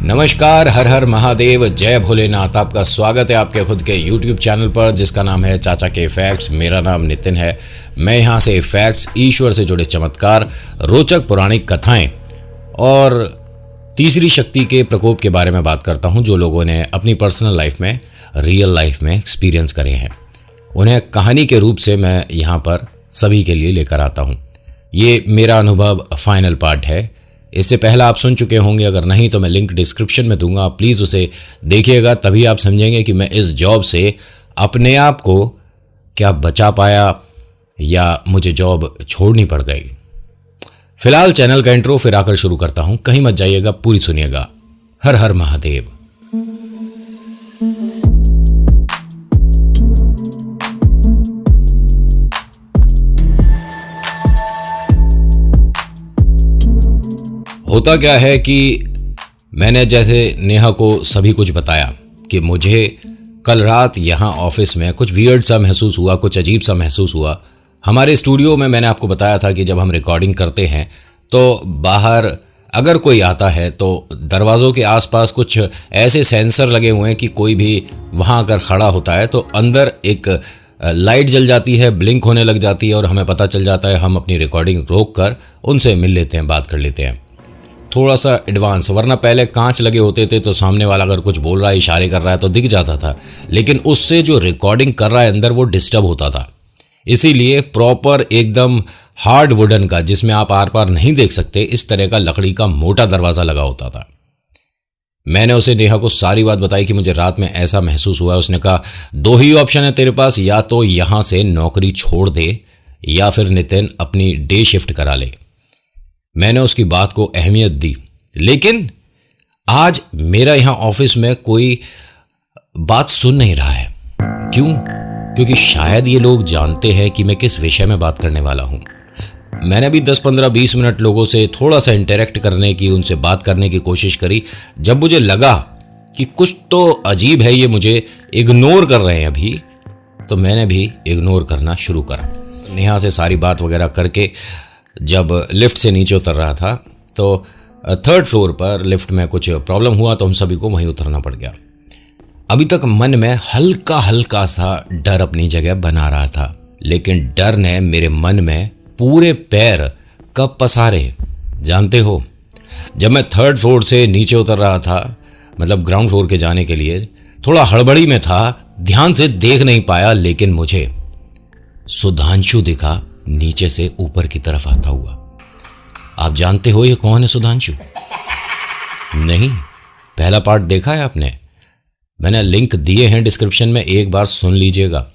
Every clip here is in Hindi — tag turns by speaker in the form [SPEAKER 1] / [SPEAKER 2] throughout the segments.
[SPEAKER 1] नमस्कार, हर हर महादेव, जय भोलेनाथ। आपका स्वागत है आपके खुद के YouTube चैनल पर जिसका नाम है चाचा के फैक्ट्स। मेरा नाम नितिन है। मैं यहाँ से फैक्ट्स, ईश्वर से जुड़े चमत्कार, रोचक पौराणिक कथाएं और तीसरी शक्ति के प्रकोप के बारे में बात करता हूँ जो लोगों ने अपनी पर्सनल लाइफ में, रियल लाइफ में एक्सपीरियंस करे हैं। उन्हें कहानी के रूप से मैं यहाँ पर सभी के लिए लेकर आता हूँ। ये मेरा अनुभव फाइनल पार्ट है। इससे पहला आप सुन चुके होंगे, अगर नहीं तो मैं लिंक डिस्क्रिप्शन में दूंगा, आप प्लीज़ उसे देखिएगा। तभी आप समझेंगे कि मैं इस जॉब से अपने आप को क्या बचा पाया या मुझे जॉब छोड़नी पड़ गई। फिलहाल चैनल का इंट्रो फिर आकर शुरू करता हूं, कहीं मत जाइएगा, पूरी सुनिएगा। हर हर महादेव। होता क्या है कि मैंने जैसे नेहा को सभी कुछ बताया कि मुझे कल रात यहाँ ऑफिस में कुछ वियर्ड सा महसूस हुआ, कुछ अजीब सा महसूस हुआ। हमारे स्टूडियो में मैंने आपको बताया था कि जब हम रिकॉर्डिंग करते हैं तो बाहर अगर कोई आता है तो दरवाज़ों के आसपास कुछ ऐसे सेंसर लगे हुए हैं कि कोई भी वहाँ अगर खड़ा होता है तो अंदर एक लाइट जल जाती है, ब्लिंक होने लग जाती है और हमें पता चल जाता है। हम अपनी रिकॉर्डिंग रोक कर उनसे मिल लेते हैं, बात कर लेते हैं थोड़ा सा एडवांस। वरना पहले कांच लगे होते थे तो सामने वाला अगर कुछ बोल रहा है, इशारे कर रहा है तो दिख जाता था, लेकिन उससे जो रिकॉर्डिंग कर रहा है अंदर वो डिस्टर्ब होता था। इसीलिए प्रॉपर एकदम हार्ड वुडन का, जिसमें आप आर पार नहीं देख सकते, इस तरह का लकड़ी का मोटा दरवाज़ा लगा होता था। मैंने उसे, नेहा को सारी बात बताई कि मुझे रात में ऐसा महसूस हुआ है। उसने कहा दो ही ऑप्शन है तेरे पास, या तो यहाँ से नौकरी छोड़ दे या फिर नितिन अपनी डे शिफ्ट करा ले। मैंने उसकी बात को अहमियत दी, लेकिन आज मेरा यहां ऑफिस में कोई बात सुन नहीं रहा है। क्यों? क्योंकि शायद ये लोग जानते हैं कि मैं किस विषय में बात करने वाला हूं। मैंने भी 10, 15, 20 मिनट लोगों से थोड़ा सा इंटरेक्ट करने की, उनसे बात करने की कोशिश करी। जब मुझे लगा कि कुछ तो अजीब है, ये मुझे इग्नोर कर रहे हैं अभी, तो मैंने भी इग्नोर करना शुरू करा। नेहा से सारी बात वगैरह करके जब लिफ्ट से नीचे उतर रहा था तो 3rd फ्लोर पर लिफ्ट में कुछ प्रॉब्लम हुआ तो हम सभी को वहीं उतरना पड़ गया। अभी तक मन में हल्का हल्का सा डर अपनी जगह बना रहा था, लेकिन डर ने मेरे मन में पूरे पैर कब पसारे जानते हो? जब मैं 3rd फ्लोर से नीचे उतर रहा था, मतलब ग्राउंड फ्लोर के जाने के लिए, थोड़ा हड़बड़ी में था, ध्यान से देख नहीं पाया, लेकिन मुझे सुधांशु दिखा नीचे से ऊपर की तरफ आता हुआ। आप जानते हो ये कौन है सुधांशु? नहीं, पहला पार्ट देखा है आपने? मैंने लिंक दिए हैं डिस्क्रिप्शन में, एक बार सुन लीजिएगा।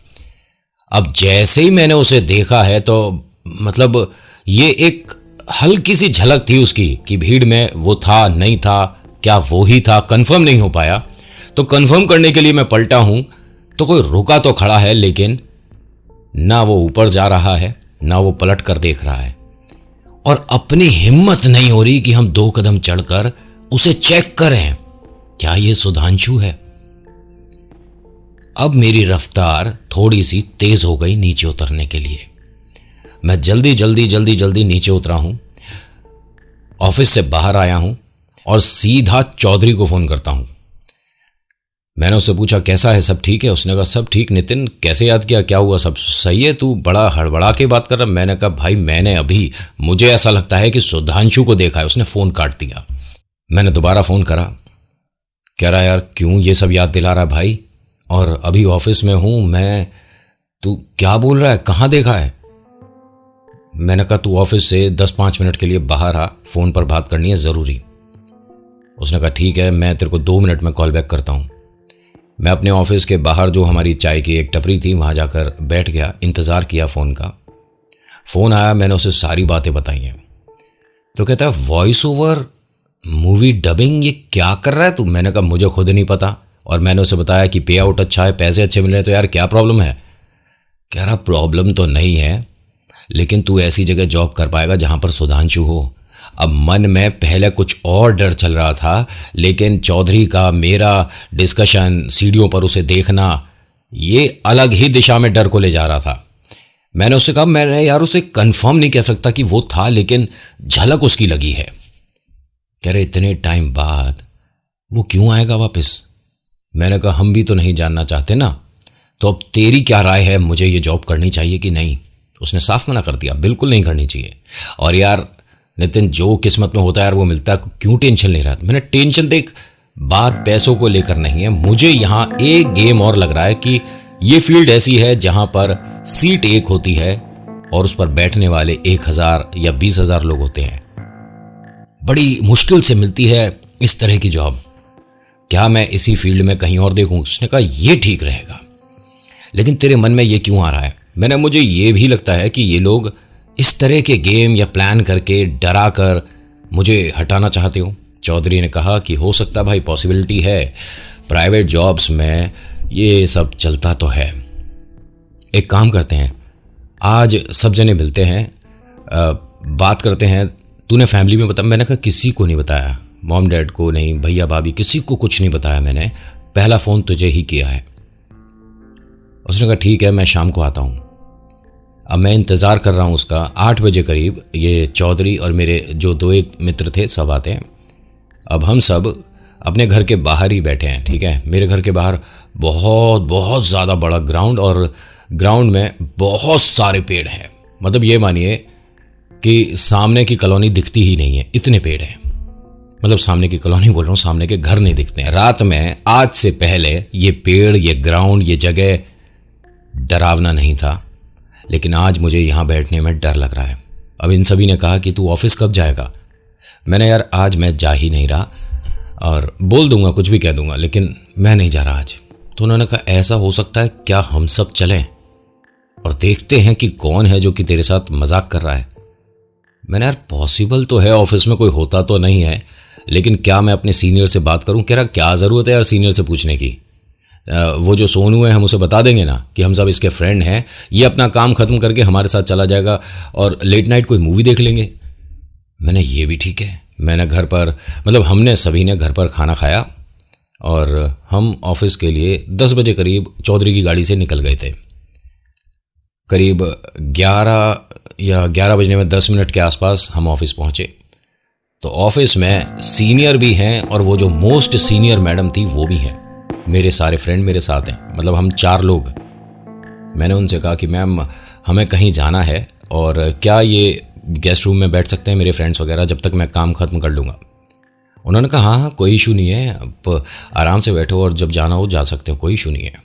[SPEAKER 1] अब जैसे ही मैंने उसे देखा है तो मतलब ये एक हल्की सी झलक थी उसकी कि भीड़ में वो था, नहीं था, क्या वो ही था, कंफर्म नहीं हो पाया। तो कंफर्म करने के लिए मैं पलटा हूं तो कोई रुका तो खड़ा है, लेकिन ना वो ऊपर जा रहा है ना वो पलट कर देख रहा है, और अपनी हिम्मत नहीं हो रही कि हम 2 कदम चढ़कर उसे चेक करें, क्या ये सुधांशु है? अब मेरी रफ्तार थोड़ी सी तेज हो गई नीचे उतरने के लिए। मैं जल्दी जल्दी जल्दी जल्दी नीचे उतरा हूं, ऑफिस से बाहर आया हूं और सीधा चौधरी को फोन करता हूं। मैंने उससे पूछा कैसा है, सब ठीक है? उसने कहा सब ठीक। नितिन, कैसे याद किया, क्या हुआ, सब सही है? तू बड़ा हड़बड़ा के बात कर रहा। मैंने कहा भाई मैंने अभी, मुझे ऐसा लगता है कि सुधांशु को देखा है। उसने फ़ोन काट दिया। मैंने दोबारा फ़ोन करा, कह रहा यार क्यों ये सब याद दिला रहा भाई, और अभी ऑफिस में हूँ मैं। तू क्या बोल रहा है, कहाँ देखा है? मैंने कहा तू ऑफिस से 10-5 मिनट के लिए बाहर आ, फ़ोन पर बात करनी है ज़रूरी। उसने कहा ठीक है, मैं तेरे को 2 मिनट में कॉल बैक करता हूँ। मैं अपने ऑफिस के बाहर जो हमारी चाय की एक टपरी थी वहाँ जाकर बैठ गया, इंतज़ार किया फ़ोन का। फ़ोन आया, मैंने उसे सारी बातें बताई हैं। तो कहता है वॉइस ओवर मूवी डबिंग, ये क्या कर रहा है तू? मैंने कहा मुझे खुद नहीं पता, और मैंने उसे बताया कि पे आउट अच्छा है, पैसे अच्छे मिल रहे हैं, तो यार क्या प्रॉब्लम है? कह रहा प्रॉब्लम तो नहीं है, लेकिन तू ऐसी जगह जॉब कर पाएगा जहाँ पर सुधांशु हो। अब मन में पहले कुछ और डर चल रहा था, लेकिन चौधरी का मेरा डिस्कशन, सीढ़ियों पर उसे देखना, ये अलग ही दिशा में डर को ले जा रहा था। मैंने उससे कहा मैंने यार उसे कंफर्म नहीं कह सकता कि वो था, लेकिन झलक उसकी लगी है। कह रहे इतने टाइम बाद वो क्यों आएगा वापस? मैंने कहा हम भी तो नहीं जानना चाहते ना, तो अब तेरी क्या राय है, मुझे ये जॉब करनी चाहिए कि नहीं? उसने साफ मना कर दिया, बिल्कुल नहीं करनी चाहिए। और यार नितिन, जो किस्मत में होता है यार वो मिलता है, क्यों टेंशन ले रहा था? मैंने टेंशन देख, बात पैसों को लेकर नहीं है, मुझे यहाँ एक गेम और लग रहा है कि ये फील्ड ऐसी है जहां पर सीट एक होती है और उस पर बैठने वाले 1,000 या 20,000 लोग होते हैं। बड़ी मुश्किल से मिलती है इस तरह की जॉब। क्या मैं इसी फील्ड में कहीं और देखूं? उसने कहा ये ठीक रहेगा। लेकिन तेरे मन में ये क्यों आ रहा है? मुझे ये भी लगता है कि ये लोग इस तरह के गेम या प्लान करके डरा कर मुझे हटाना चाहते हो। चौधरी ने कहा कि हो सकता भाई, पॉसिबिलिटी है, प्राइवेट जॉब्स में ये सब चलता तो है। एक काम करते हैं, आज सब जने मिलते हैं, बात करते हैं। तूने फैमिली में बता? मैंने कहा किसी को नहीं बताया, मॉम डैड को नहीं, भैया भाभी, किसी को कुछ नहीं बताया मैंने, पहला फ़ोन तुझे ही किया है। उसने कहा ठीक है, मैं शाम को आता हूँ। अब मैं इंतज़ार कर रहा हूँ उसका। 8 बजे करीब ये चौधरी और मेरे जो 2 एक मित्र थे सब आते हैं। अब हम सब अपने घर के बाहर ही बैठे हैं, ठीक है। मेरे घर के बाहर बहुत बहुत ज़्यादा बड़ा ग्राउंड, और ग्राउंड में बहुत सारे पेड़ हैं। मतलब ये मानिए कि सामने की कॉलोनी दिखती ही नहीं है, इतने पेड़ हैं। मतलब सामने की कॉलोनी बोल रहा हूँ, सामने के घर नहीं दिखते हैं। रात में आज से पहले ये पेड़, ये ग्राउंड, ये जगह डरावना नहीं था, लेकिन आज मुझे यहाँ बैठने में डर लग रहा है। अब इन सभी ने कहा कि तू ऑफिस कब जाएगा? मैंने यार आज मैं जा ही नहीं रहा, और बोल दूंगा, कुछ भी कह दूंगा, लेकिन मैं नहीं जा रहा आज। तो उन्होंने कहा ऐसा हो सकता है क्या हम सब चलें और देखते हैं कि कौन है जो कि तेरे साथ मजाक कर रहा है? मैंने यार पॉसिबल तो है, ऑफिस में कोई होता तो नहीं है, लेकिन क्या मैं अपने सीनियर से बात करूं? कह रहा क्या ज़रूरत है यार सीनियर से पूछने की, वो जो सोनू है हम उसे बता देंगे ना कि हम सब इसके फ्रेंड हैं, ये अपना काम ख़त्म करके हमारे साथ चला जाएगा और लेट नाइट कोई मूवी देख लेंगे। मैंने ये भी ठीक है। मैंने घर पर, मतलब हमने सभी ने घर पर खाना खाया और हम ऑफिस के लिए 10 बजे करीब चौधरी की गाड़ी से निकल गए थे। करीब 11 या 11 बजने में 10 मिनट के आसपास हम ऑफिस पहुंचे। तो ऑफिस में सीनियर भी हैं और वो जो मोस्ट सीनियर मैडम थी वो भी हैं। मेरे सारे फ्रेंड मेरे साथ हैं, मतलब हम 4 लोग। मैंने उनसे कहा कि मैम हमें कहीं जाना है और क्या ये गेस्ट रूम में बैठ सकते हैं मेरे फ्रेंड्स वगैरह, जब तक मैं काम ख़त्म कर लूँगा। उन्होंने कहा हाँ हाँ कोई इशू नहीं है, आप आराम से बैठो और जब जाना हो जा सकते हो, कोई इशू नहीं है।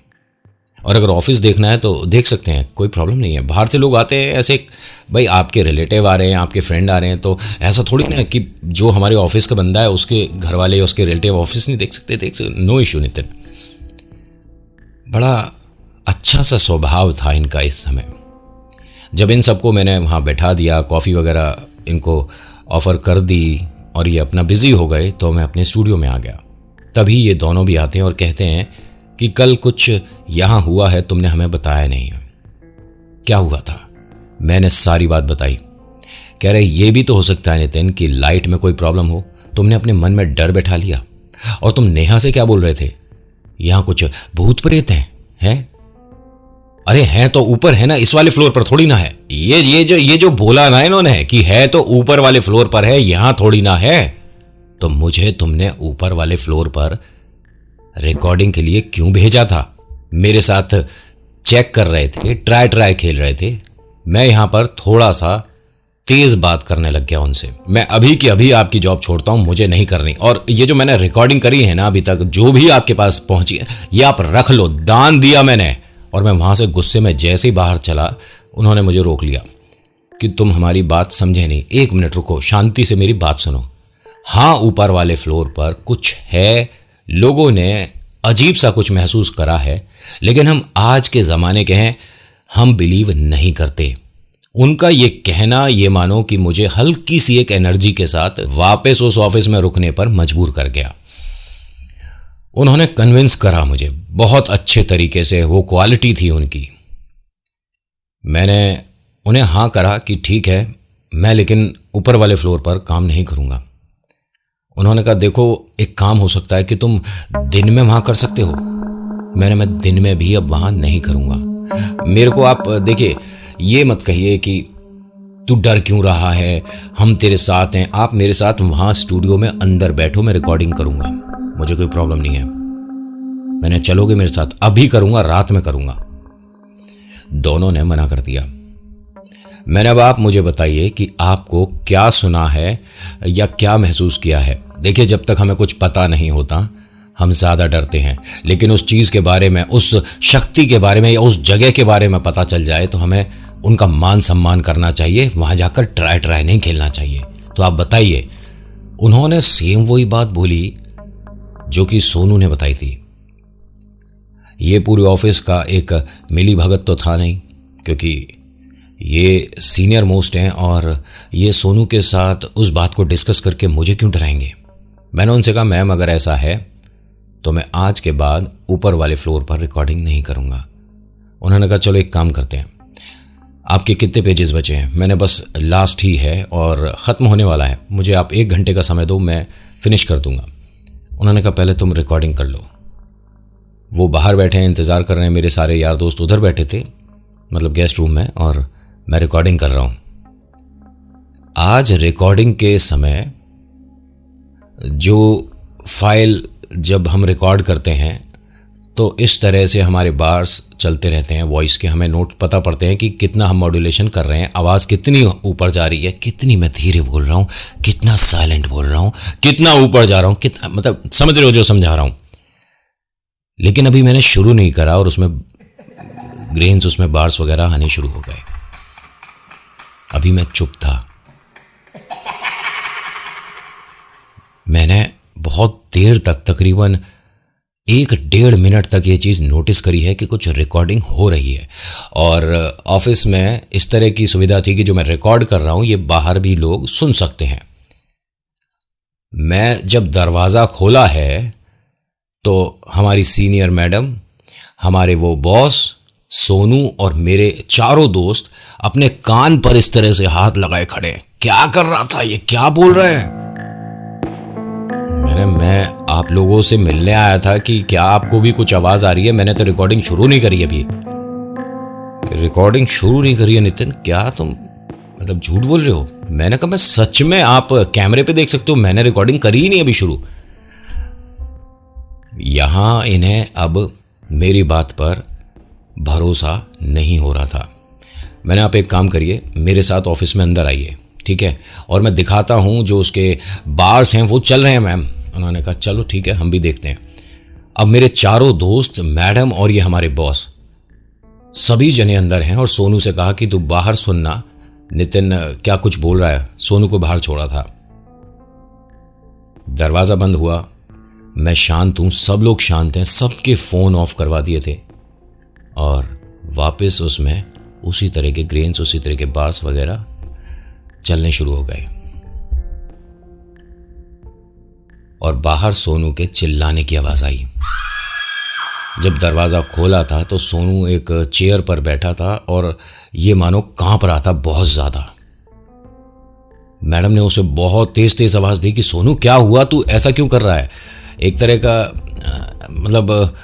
[SPEAKER 1] और अगर ऑफिस देखना है तो देख सकते हैं, कोई प्रॉब्लम नहीं है। बाहर से लोग आते हैं ऐसे, भाई आपके रिलेटिव आ रहे हैं, आपके फ्रेंड आ रहे हैं, तो ऐसा थोड़ी ना कि जो हमारे ऑफिस का बंदा है उसके घर वाले, उसके रिलेटिव ऑफिस नहीं देख सकते। देख सकते, नो इशू नितिन। बड़ा अच्छा सा स्वभाव था इनका इस समय। जब इन सबको मैंने वहाँ बैठा दिया, कॉफ़ी वगैरह इनको ऑफ़र कर दी और ये अपना बिज़ी हो गए, तो मैं अपने स्टूडियो में आ गया। तभी ये दोनों भी आते हैं और कहते हैं कि कल कुछ यहाँ हुआ है, तुमने हमें बताया नहीं है। क्या हुआ था? मैंने सारी बात बताई। कह रहे ये भी तो हो सकता है नितिन कि लाइट में कोई प्रॉब्लम हो, तुमने अपने मन में डर बैठा लिया। और तुम नेहा से क्या बोल रहे थे? यहाँ कुछ भूत प्रेत हैं? अरे हैं तो ऊपर है ना, इस वाले फ्लोर पर थोड़ी ना है। ये जो बोला ना इन्होंने कि है तो ऊपर वाले फ्लोर पर है, यहां थोड़ी ना है। तो मुझे तुमने ऊपर वाले फ्लोर पर रिकॉर्डिंग के लिए क्यों भेजा था? मेरे साथ चेक कर रहे थे, ट्राई खेल रहे थे। मैं यहां पर थोड़ा सा तेज बात करने लग गया उनसे। मैं अभी की अभी आपकी जॉब छोड़ता हूं, मुझे नहीं करनी। और ये जो मैंने रिकॉर्डिंग करी है ना अभी तक, जो भी आपके पास पहुंची है, ये आप रख लो, दान दिया मैंने। और मैं वहां से गुस्से में जैसे ही बाहर चला, उन्होंने मुझे रोक लिया कि तुम हमारी बात समझे नहीं, 1 मिनट रुको, शांति से मेरी बात सुनो। हाँ, ऊपर वाले फ्लोर पर कुछ है, लोगों ने अजीब सा कुछ महसूस करा है, लेकिन हम आज के ज़माने के हैं, हम बिलीव नहीं करते। उनका ये कहना, ये मानो कि मुझे हल्की सी एक एनर्जी के साथ वापस उस ऑफिस में रुकने पर मजबूर कर गया। उन्होंने कन्विंस करा मुझे बहुत अच्छे तरीके से, वो क्वालिटी थी उनकी। मैंने उन्हें हाँ करा कि ठीक है, मैं लेकिन ऊपर वाले फ्लोर पर काम नहीं करूँगा। उन्होंने कहा देखो, एक काम हो सकता है कि तुम दिन में वहाँ कर सकते हो। मैं दिन में भी अब वहाँ नहीं करूँगा। मेरे को आप देखिए, ये मत कहिए कि तू डर क्यों रहा है, हम तेरे साथ हैं। आप मेरे साथ वहाँ स्टूडियो में अंदर बैठो, मैं रिकॉर्डिंग करूँगा। मुझे कोई प्रॉब्लम नहीं है। मैंने चलोगे मेरे साथ? अभी करूंगा, रात में करूंगा। दोनों ने मना कर दिया। मैंने अब आप मुझे बताइए कि आपको क्या सुना है या क्या महसूस किया है। देखिए, जब तक हमें कुछ पता नहीं होता हम ज़्यादा डरते हैं, लेकिन उस चीज़ के बारे में, उस शक्ति के बारे में या उस जगह के बारे में पता चल जाए तो हमें उनका मान सम्मान करना चाहिए, वहाँ जाकर ट्राई नहीं खेलना चाहिए। तो आप बताइए, उन्होंने सेम वही बात बोली जो कि सोनू ने बताई थी। ये पूरे ऑफिस का एक मिली भगत तो था नहीं, क्योंकि ये सीनियर मोस्ट हैं और ये सोनू के साथ उस बात को डिस्कस करके मुझे क्यों डराएंगे। मैंने उनसे कहा, मैम अगर ऐसा है तो मैं आज के बाद ऊपर वाले फ्लोर पर रिकॉर्डिंग नहीं करूंगा। उन्होंने कहा, चलो एक काम करते हैं, आपके कितने पेजेस बचे हैं? मैंने बस लास्ट ही है और ख़त्म होने वाला है, मुझे आप 1 घंटे का समय दो, मैं फिनिश कर दूंगा। उन्होंने कहा, पहले तुम रिकॉर्डिंग कर लो। वो बाहर बैठे हैं, इंतज़ार कर रहे हैं। मेरे सारे यार दोस्त उधर बैठे थे, मतलब गेस्ट रूम में, और मैं रिकॉर्डिंग कर रहा हूँ। आज रिकॉर्डिंग के समय जो फाइल जब हम रिकॉर्ड करते हैं तो इस तरह से हमारे बार्स चलते रहते हैं वॉइस के, हमें नोट पता पड़ते हैं कि कितना हम मॉड्यूलेशन कर रहे हैं, आवाज़ कितनी ऊपर जा रही है, कितनी मैं धीरे बोल रहा हूँ, कितना साइलेंट बोल रहा हूँ, कितना ऊपर जा रहा हूँ, कितना, मतलब समझ रहे हो जो समझा रहा हूँ। लेकिन अभी मैंने शुरू नहीं करा और उसमें ग्रेन्स, उसमें बार्स वगैरह आने शुरू हो गए। अभी मैं चुप था। मैंने बहुत देर तक, तकरीबन 1-1.5 मिनट तक ये चीज़ नोटिस करी है कि कुछ रिकॉर्डिंग हो रही है। और ऑफिस में इस तरह की सुविधा थी कि जो मैं रिकॉर्ड कर रहा हूँ ये बाहर भी लोग सुन सकते हैं। मैं जब दरवाज़ा खोला है तो हमारी सीनियर मैडम, हमारे वो बॉस सोनू और मेरे चारों दोस्त अपने कान पर इस तरह से हाथ लगाए खड़े हैं। क्या कर रहा था ये, क्या बोल रहे हैं? मैं आप लोगों से मिलने आया था कि क्या आपको भी कुछ आवाज आ रही है। मैंने तो रिकॉर्डिंग शुरू नहीं करी अभी। रिकॉर्डिंग शुरू नहीं करी है नितिन, क्या तुम मतलब झूठ बोल रहे हो? मैंने कहा, मैं सच में, आप कैमरे पे देख सकते हो, मैंने रिकॉर्डिंग करी ही नहीं अभी शुरू। यहां इन्हें अब मेरी बात पर भरोसा नहीं हो रहा था। मैंने, आप एक काम करिए, मेरे साथ ऑफिस में अंदर आइए, ठीक है, और मैं दिखाता हूं जो उसके बार्स हैं वो चल रहे हैं मैम। उन्होंने कहा, चलो ठीक है, हम भी देखते हैं। अब मेरे चारों दोस्त, मैडम और ये हमारे बॉस, सभी जने अंदर हैं। और सोनू से कहा कि तू बाहर सुनना, नितिन क्या कुछ बोल रहा है। सोनू को बाहर छोड़ा था। दरवाजा बंद हुआ। मैं शांत हूं, सब लोग शांत हैं, सबके फोन ऑफ करवा दिए थे और वापस उसमें उसी तरह के ग्रेन्स, उसी तरह के बार्स वगैरह चलने शुरू हो गए। और बाहर सोनू के चिल्लाने की आवाज आई। जब दरवाजा खोला था तो सोनू एक चेयर पर बैठा था और ये मानो कांप रहा था बहुत ज्यादा। मैडम ने उसे बहुत तेज तेज आवाज दी कि सोनू क्या हुआ, तू ऐसा क्यों कर रहा है? एक तरह का मतलब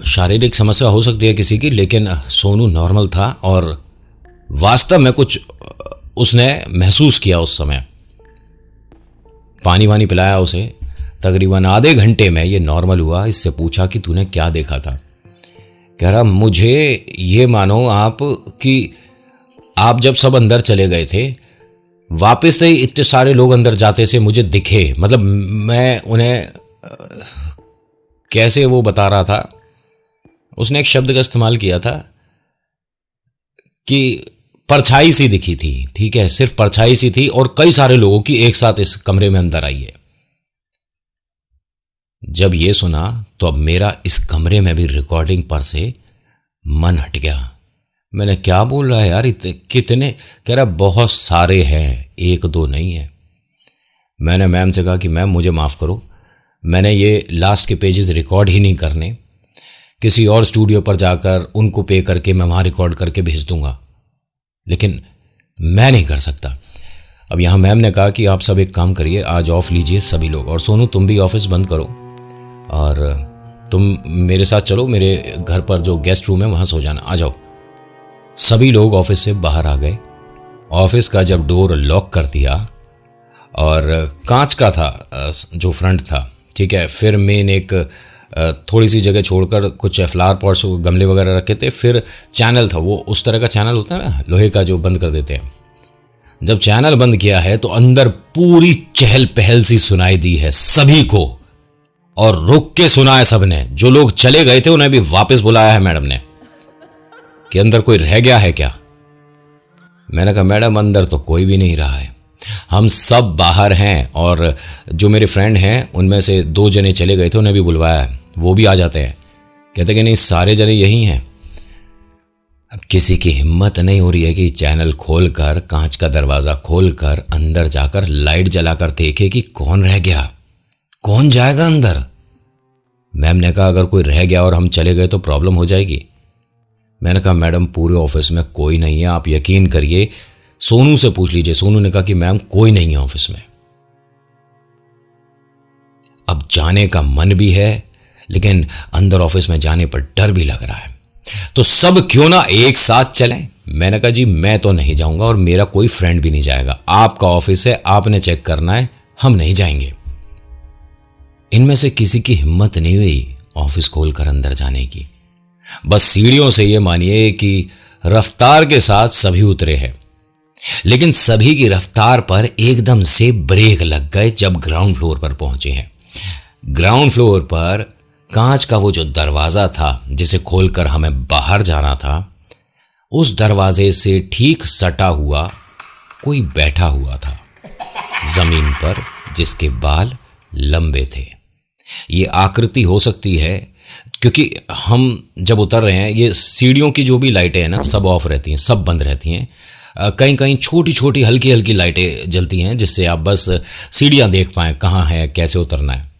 [SPEAKER 1] शारीरिक समस्या हो सकती है किसी की, लेकिन सोनू नॉर्मल था और वास्तव में कुछ उसने महसूस किया उस समय। पानी वानी पिलाया उसे। तकरीबन आधे घंटे में ये नॉर्मल हुआ। इससे पूछा कि तूने क्या देखा था? कह रहा, मुझे ये मानो आप कि आप जब सब अंदर चले गए थे, वापस से इतने सारे लोग अंदर जाते से मुझे दिखे। मतलब मैं उन्हें कैसे वो बता रहा था, उसने एक शब्द का इस्तेमाल किया था कि परछाई सी दिखी थी। ठीक है, सिर्फ परछाई सी थी और कई सारे लोगों की एक साथ इस कमरे में अंदर आई है। जब ये सुना तो अब मेरा इस कमरे में भी रिकॉर्डिंग पर से मन हट गया। मैंने, क्या बोल रहा है यार, कितने? कह रहा, बहुत सारे हैं, 1-2 नहीं है। मैंने मैम से कहा कि मैम मुझे माफ करो, मैंने ये लास्ट के पेजेस रिकॉर्ड ही नहीं करने, किसी और स्टूडियो पर जाकर उनको पे करके मैं वहां रिकॉर्ड करके भेज दूंगा, लेकिन मैं नहीं कर सकता। अब यहां मैम ने कहा कि आप सब एक काम करिए, आज ऑफ लीजिए सभी लोग, और सोनू तुम भी ऑफिस बंद करो और तुम मेरे साथ चलो, मेरे घर पर जो गेस्ट रूम है वहां सो जाना, आ जाओ। सभी लोग ऑफिस से बाहर आ गए। ऑफिस का जब डोर लॉक कर दिया, और कांच का था जो फ्रंट था, ठीक है, फिर मेन एक थोड़ी सी जगह छोड़कर कुछ फ्लावर पॉट्स गमले वगैरह रखे थे, फिर चैनल था, वो उस तरह का चैनल होता है ना लोहे का जो बंद कर देते हैं। जब चैनल बंद किया है तो अंदर पूरी चहल पहल सी सुनाई दी है सभी को, और रुक के सुना है सबने। जो लोग चले गए थे उन्हें भी वापस बुलाया है मैडम ने कि अंदर कोई रह गया है क्या। मैंने कहा मैडम अंदर तो कोई भी नहीं रहा है, हम सब बाहर हैं, और जो मेरे फ्रेंड हैं उनमें से 2 जने चले गए थे, उन्हें भी बुलवाया है, वो भी आ जाते हैं। कहते कि नहीं सारे जने यही हैं। अब किसी की हिम्मत नहीं हो रही है कि चैनल खोलकर, कांच का दरवाजा खोलकर अंदर जाकर लाइट जलाकर देखे कि कौन रह गया, कौन जाएगा अंदर। मैम ने कहा अगर कोई रह गया और हम चले गए तो प्रॉब्लम हो जाएगी। मैंने कहा मैडम पूरे ऑफिस में कोई नहीं है, आप यकीन करिए, सोनू से पूछ लीजिए। सोनू ने कहा कि मैम कोई नहीं है ऑफिस में। अब जाने का मन भी है, लेकिन अंदर ऑफिस में जाने पर डर भी लग रहा है, तो सब क्यों ना एक साथ चलें। मैंने कहा जी मैं तो नहीं जाऊंगा और मेरा कोई फ्रेंड भी नहीं जाएगा, आपका ऑफिस है, आपने चेक करना है, हम नहीं जाएंगे। इनमें से किसी की हिम्मत नहीं हुई ऑफिस खोलकर अंदर जाने की। बस सीढ़ियों से ये मानिए कि रफ्तार के साथ सभी उतरे हैं, लेकिन सभी की रफ्तार पर एकदम से ब्रेक लग गए जब ग्राउंड फ्लोर पर पहुंचे हैं। ग्राउंड फ्लोर पर कांच का वो जो दरवाजा था जिसे खोलकर हमें बाहर जाना था, उस दरवाजे से ठीक सटा हुआ कोई बैठा हुआ था जमीन पर, जिसके बाल लंबे थे। ये आकृति हो सकती है क्योंकि हम जब उतर रहे हैं, ये सीढ़ियों की जो भी लाइटें हैं ना सब ऑफ रहती हैं, सब बंद रहती हैं। कहीं कहीं छोटी छोटी हल्की हल्की लाइटें जलती हैं जिससे आप बस सीढ़ियां देख पाएं कहाँ है, कैसे उतरना है।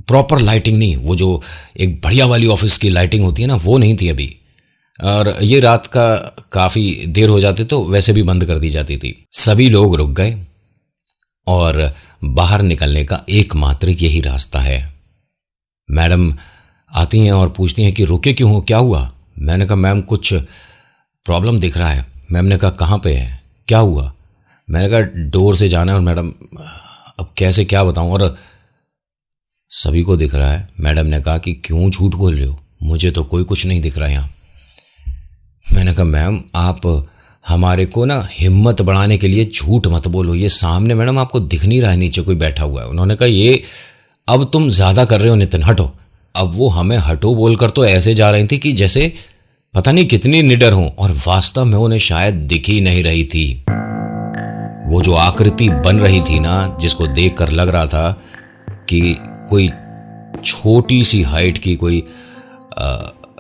[SPEAKER 1] प्रॉपर लाइटिंग नहीं, वो जो एक बढ़िया वाली ऑफिस की लाइटिंग होती है ना, वो नहीं थी अभी। और ये रात का काफ़ी देर हो जाते तो वैसे भी बंद कर दी जाती थी। सभी लोग रुक गए और बाहर निकलने का एकमात्र यही रास्ता है। मैडम आती हैं और पूछती हैं कि रुके क्यों हो, क्या हुआ। मैंने कहा मैम कुछ प्रॉब्लम दिख रहा है। मैम ने कहा कहाँ पे है, क्या हुआ। मैंने कहा डोर से जाना है। और मैडम अब कैसे क्या बताऊं, और सभी को दिख रहा है। मैडम ने कहा कि क्यों झूठ बोल रहे हो, मुझे तो कोई कुछ नहीं दिख रहा यहाँ। मैंने कहा मैम आप हमारे को ना हिम्मत बढ़ाने के लिए झूठ मत बोलो, ये सामने मैडम आपको दिख नहीं रहा है नीचे कोई बैठा हुआ है। उन्होंने कहा ये अब तुम ज्यादा कर रहे हो नितिन, हटो। अब वो हमें हटो बोलकर तो ऐसे जा रही थी कि जैसे पता नहीं कितनी निडर हूं, और वास्तव में उन्हें शायद दिख ही नहीं रही थी। वो जो आकृति बन रही थी ना, जिसको देखकर लग रहा था कि कोई छोटी सी हाइट की कोई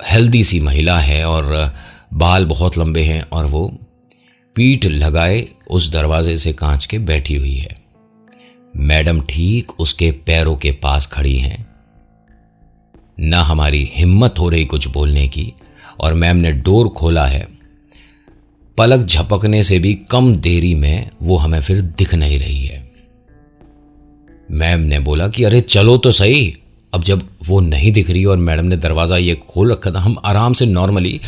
[SPEAKER 1] हेल्दी सी महिला है और बाल बहुत लंबे हैं, और वो पीठ लगाए उस दरवाजे से कांच के बैठी हुई है। मैडम ठीक उसके पैरों के पास खड़ी हैं। ना हमारी हिम्मत हो रही कुछ बोलने की, और मैम ने डोर खोला है। पलक झपकने से भी कम देरी में वो हमें फिर दिख नहीं रही है। मैम ने बोला कि अरे चलो तो सही। अब जब वो नहीं दिख रही और मैडम ने दरवाजा ये खोल रखा था, हम आराम से नॉर्मली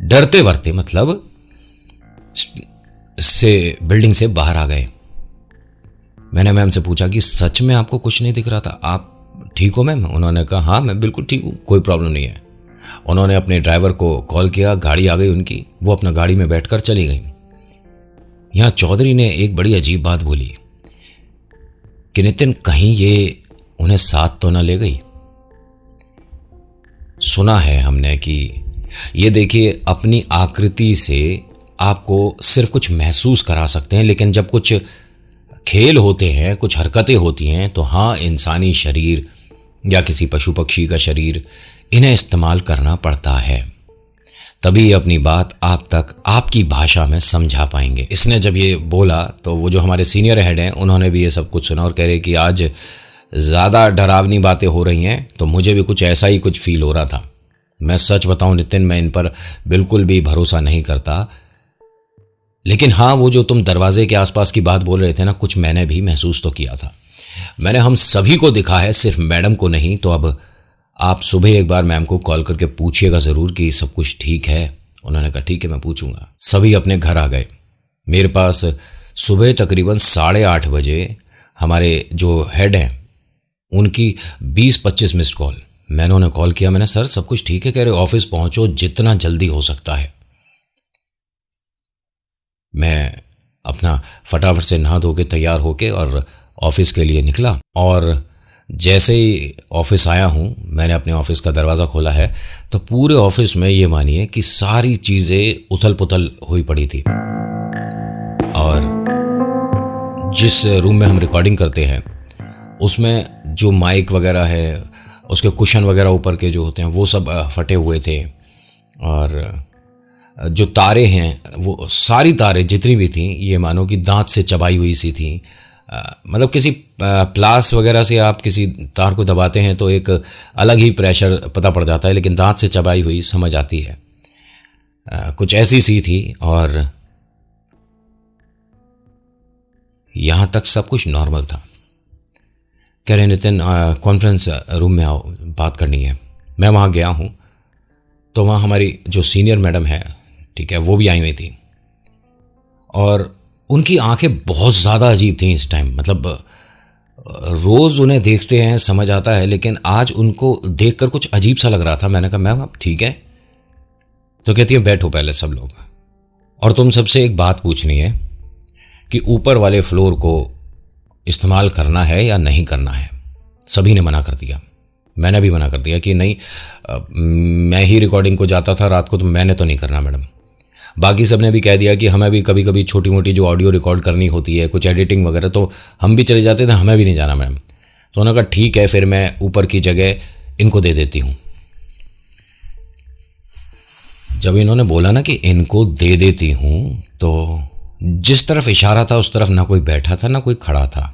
[SPEAKER 1] डरते वरते मतलब से बिल्डिंग से बाहर आ गए। मैंने मैम से पूछा कि सच में आपको कुछ नहीं दिख रहा था, आप ठीक हो मैम। उन्होंने कहा हाँ मैं बिल्कुल ठीक हूँ, कोई प्रॉब्लम नहीं है। उन्होंने अपने ड्राइवर को कॉल किया, गाड़ी आ गई उनकी, वो अपना गाड़ी में बैठकर चली गई। यहां चौधरी ने एक बड़ी अजीब बात बोली कि नितिन कहीं ये उन्हें साथ तो ना ले गई। सुना है हमने कि ये देखिए अपनी आकृति से आपको सिर्फ कुछ महसूस करा सकते हैं, लेकिन जब कुछ खेल होते हैं, कुछ हरकतें होती हैं, तो हाँ इंसानी शरीर या किसी पशु पक्षी का शरीर, इन्हें इस्तेमाल करना पड़ता है, तभी अपनी बात आप तक आपकी भाषा में समझा पाएंगे। इसने जब ये बोला तो वो जो हमारे सीनियर हेड हैं उन्होंने भी ये सब कुछ सुना और कह रहे कि आज ज़्यादा डरावनी बातें हो रही हैं, तो मुझे भी कुछ ऐसा ही कुछ फील हो रहा था। मैं सच बताऊं नितिन, मैं इन पर बिल्कुल भी भरोसा नहीं करता, लेकिन हाँ वो जो तुम दरवाजे के आसपास की बात बोल रहे थे ना, कुछ मैंने भी महसूस तो किया था। मैंने हम सभी को दिखा है, सिर्फ मैडम को नहीं। तो अब आप सुबह एक बार मैम को कॉल करके पूछिएगा ज़रूर कि सब कुछ ठीक है। उन्होंने कहा ठीक है मैं पूछूंगा। सभी अपने घर आ गए। मेरे पास सुबह तकरीबन 8:30 बजे हमारे जो हेड हैं उनकी 20-25 मिस्ड कॉल। मैंने उन्हें कॉल किया, मैंने सर सब कुछ ठीक है? कह रहे ऑफिस पहुंचो जितना जल्दी हो सकता है। मैं अपना फटाफट से नहा धो के तैयार होके और ऑफिस के लिए निकला, और जैसे ही ऑफिस आया हूँ, मैंने अपने ऑफिस का दरवाज़ा खोला है तो पूरे ऑफिस में ये मानिए कि सारी चीज़ें उथल पुथल हुई पड़ी थी। और जिस रूम में हम रिकॉर्डिंग करते हैं उसमें जो माइक वगैरह है, उसके कुशन वगैरह ऊपर के जो होते हैं वो सब फटे हुए थे, और जो तारे हैं वो सारी तारें जितनी भी थी ये मानो कि दांत से चबाई हुई सी थी। मतलब किसी प्लास वगैरह से आप किसी तार को दबाते हैं तो एक अलग ही प्रेशर पता पड़ जाता है, लेकिन दांत से चबाई हुई समझ आती है। कुछ ऐसी सी थी, और यहां तक सब कुछ नॉर्मल था। कह रहे नितिन कॉन्फ्रेंस रूम में आओ, बात करनी है। मैं वहाँ गया हूँ तो वहाँ हमारी जो सीनियर मैडम है, ठीक है, वो भी आई हुई थी, और उनकी आंखें बहुत ज़्यादा अजीब थी इस टाइम। मतलब रोज़ उन्हें देखते हैं समझ आता है, लेकिन आज उनको देखकर कुछ अजीब सा लग रहा था। मैंने कहा मैम आप ठीक है? तो कहती है बैठो पहले सब लोग, और तुम सबसे एक बात पूछनी है कि ऊपर वाले फ्लोर को इस्तेमाल करना है या नहीं करना है। सभी ने मना कर दिया, मैंने भी मना कर दिया कि नहीं, मैं ही रिकॉर्डिंग को जाता था रात को, तो मैंने तो नहीं करना मैडम। बाकी सब ने भी कह दिया कि हमें भी कभी कभी छोटी मोटी जो ऑडियो रिकॉर्ड करनी होती है, कुछ एडिटिंग वगैरह, तो हम भी चले जाते थे, हमें भी नहीं जाना मैडम। तो उन्होंने कहा ठीक है, फिर मैं ऊपर की जगह इनको दे देती हूँ। जब इन्होंने बोला ना कि इनको दे देती हूँ, तो जिस तरफ इशारा था उस तरफ ना कोई बैठा था ना कोई खड़ा था।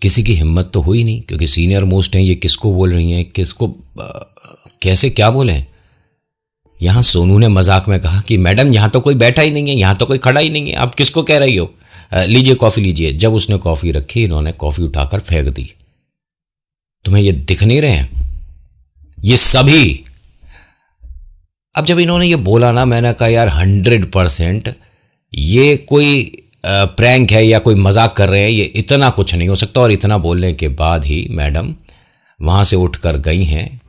[SPEAKER 1] किसी की हिम्मत तो हुई नहीं, क्योंकि सीनियर मोस्ट हैं, ये किसको बोल रही हैं, किसको कैसे क्या बोलें। यहां सोनू ने मजाक में कहा कि मैडम यहां तो कोई बैठा ही नहीं है, यहां तो कोई खड़ा ही नहीं है, आप किसको कह रही हो, लीजिए कॉफी लीजिए। जब उसने कॉफी रखी, इन्होंने कॉफी उठाकर फेंक दी। तुम्हें ये दिख नहीं रहे हैं ये सभी? अब जब इन्होंने ये बोला ना, मैंने कहा यार 100% ये कोई प्रैंक है या कोई मजाक कर रहे हैं, ये इतना कुछ नहीं हो सकता। और इतना बोलने के बाद ही मैडम वहां से उठकर गई हैं,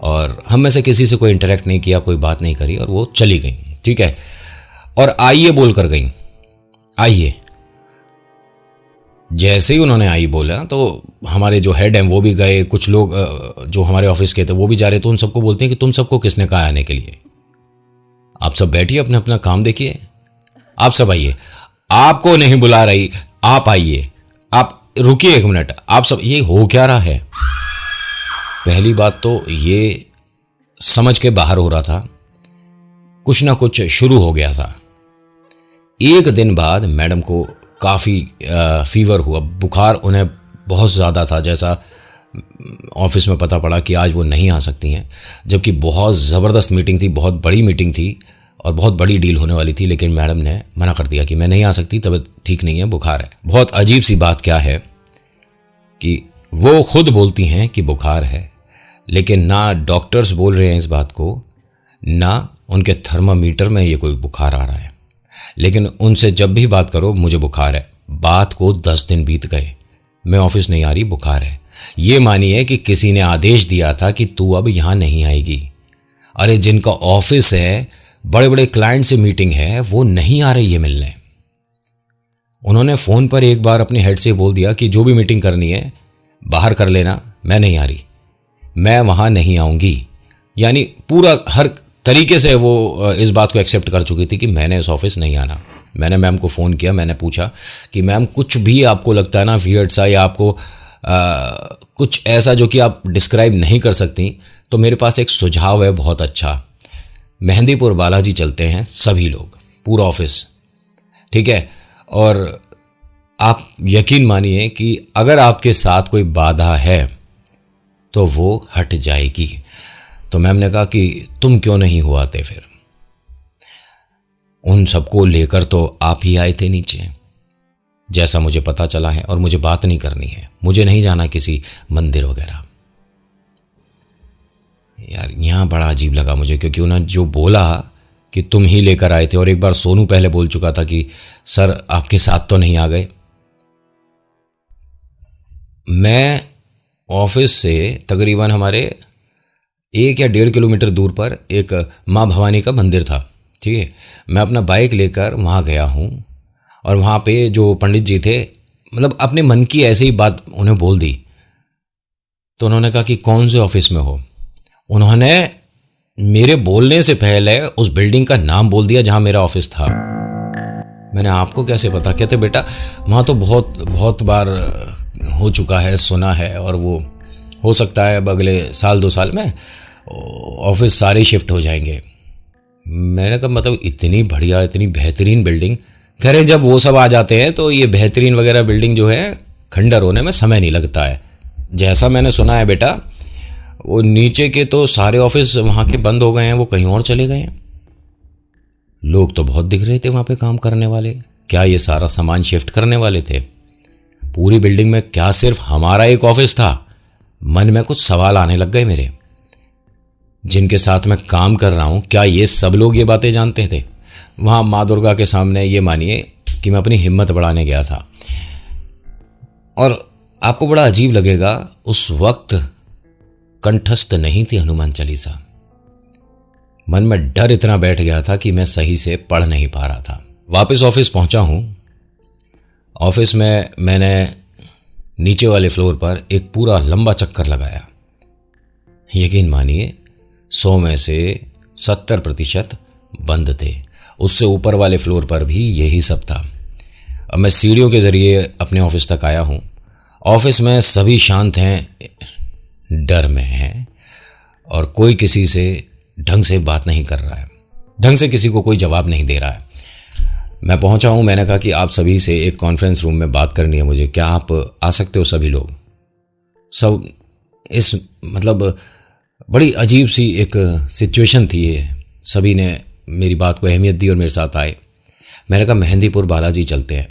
[SPEAKER 1] और हम में से किसी से कोई इंटरेक्ट नहीं किया, कोई बात नहीं करी, और वो चली गई। ठीक है, और आइए बोलकर गई, आइए। जैसे ही उन्होंने आई बोला तो हमारे जो हेड हैं वो भी गए, कुछ लोग जो हमारे ऑफिस के थे वो भी जा रहे। तो उन सबको बोलते हैं कि तुम सबको किसने कहा आने के लिए, आप सब बैठिए, अपना अपना काम देखिए, आप सब आइए। आपको नहीं बुला रही, आप आइए, आप रुकिए 1 मिनट, आप सब, ये हो क्या रहा है? पहली बात तो ये समझ के बाहर हो रहा था, कुछ ना कुछ शुरू हो गया था। एक दिन बाद मैडम को काफ़ी फीवर हुआ, बुखार उन्हें बहुत ज़्यादा था। जैसा ऑफिस में पता पड़ा कि आज वो नहीं आ सकती हैं, जबकि बहुत ज़बरदस्त मीटिंग थी, बहुत बड़ी मीटिंग थी और बहुत बड़ी डील होने वाली थी, लेकिन मैडम ने मना कर दिया कि मैं नहीं आ सकती, तबीयत ठीक नहीं है, बुखार है। बहुत अजीब सी बात क्या है कि वो खुद बोलती हैं कि बुखार है, लेकिन ना डॉक्टर्स बोल रहे हैं इस बात को, ना उनके थर्मामीटर में ये कोई बुखार आ रहा है। लेकिन उनसे जब भी बात करो मुझे बुखार है, बात को 10 दिन बीत गए, मैं ऑफिस नहीं आ रही, बुखार है। ये मानिए कि किसी ने आदेश दिया था कि तू अब यहां नहीं आएगी। अरे जिनका ऑफिस है, बड़े बड़े क्लाइंट से मीटिंग है, वो नहीं आ रही है मिलने। उन्होंने फोन पर एक बार अपने हेड से बोल दिया कि जो भी मीटिंग करनी है बाहर कर लेना, मैं नहीं आ रही, मैं वहां नहीं आऊंगी। यानी पूरा हर तरीके से वो इस बात को एक्सेप्ट कर चुकी थी कि मैंने इस ऑफिस नहीं आना। मैंने मैम को फ़ोन किया, मैंने पूछा कि मैम कुछ भी आपको लगता है ना वियर्ड सा, या आपको कुछ ऐसा जो कि आप डिस्क्राइब नहीं कर सकती, तो मेरे पास एक सुझाव है बहुत अच्छा। मेहंदीपुर बालाजी चलते हैं सभी लोग, पूरा ऑफिस, ठीक है, और आप यकीन मानिए कि अगर आपके साथ कोई बाधा है तो वो हट जाएगी। तो मैम ने कहा कि तुम क्यों नहीं हो आते फिर? उन सबको लेकर तो आप ही आए थे नीचे, जैसा मुझे पता चला है, और मुझे बात नहीं करनी है, मुझे नहीं जाना किसी मंदिर वगैरह। यार यहाँ बड़ा अजीब लगा मुझे, क्योंकि उन्होंने जो बोला कि तुम ही लेकर आए थे, और एक बार सोनू पहले बोल चुका था कि सर आपके साथ तो नहीं आ गए। मैं ऑफिस से तकरीबन हमारे 1 या 1.5 किलोमीटर दूर पर एक माँ भवानी का मंदिर था। ठीक है, मैं अपना बाइक लेकर वहाँ गया हूँ और वहाँ पे जो पंडित जी थे, मतलब अपने मन की ऐसे ही बात उन्हें बोल दी। तो उन्होंने कहा कि कौन से ऑफिस में हो। उन्होंने मेरे बोलने से पहले उस बिल्डिंग का नाम बोल दिया जहाँ मेरा ऑफिस था। मैंने आपको कैसे पता? कहते बेटा वहाँ तो बहुत बहुत बार हो चुका है, सुना है, और वो हो सकता है अब अगले साल 2 साल में ऑफिस सारे शिफ्ट हो जाएंगे। मैंने कहा मतलब इतनी बढ़िया, इतनी बेहतरीन बिल्डिंग। कह रहे जब वो सब आ जाते हैं तो ये बेहतरीन वगैरह बिल्डिंग जो है खंडर होने में समय नहीं लगता है। जैसा मैंने सुना है बेटा, वो नीचे के तो सारे ऑफिस वहाँ के बंद हो गए हैं, वो कहीं और चले गए हैं। लोग तो बहुत दिख रहे थे वहाँ पे काम करने वाले। क्या ये सारा सामान शिफ्ट करने वाले थे? पूरी बिल्डिंग में क्या सिर्फ हमारा एक ऑफिस था? मन में कुछ सवाल आने लग गए मेरे। जिनके साथ मैं काम कर रहा हूं, क्या ये सब लोग ये बातें जानते थे? वहां माँ दुर्गा के सामने ये मानिए कि मैं अपनी हिम्मत बढ़ाने गया था। और आपको बड़ा अजीब लगेगा, उस वक्त कंठस्थ नहीं थी हनुमान चालीसा। मन में डर इतना बैठ गया था कि मैं सही से पढ़ नहीं पा रहा था। वापस ऑफिस पहुंचा हूं। ऑफिस में मैंने नीचे वाले फ्लोर पर एक पूरा लंबा चक्कर लगाया। यकीन मानिए 100 में से 70% बंद थे। उससे ऊपर वाले फ्लोर पर भी यही सब था। अब मैं सीढ़ियों के जरिए अपने ऑफिस तक आया हूं। ऑफिस में सभी शांत हैं, डर में हैं, और कोई किसी से ढंग से बात नहीं कर रहा है, ढंग से किसी को कोई जवाब नहीं दे रहा है। मैं पहुंचा हूं। मैंने कहा कि आप सभी से एक कॉन्फ्रेंस रूम में बात करनी है मुझे, क्या आप आ सकते हो? सभी लोग, सब इस मतलब बड़ी अजीब सी एक सिचुएशन थी ये। सभी ने मेरी बात को अहमियत दी और मेरे साथ आए। मैंने कहा मेहंदीपुर बालाजी चलते हैं।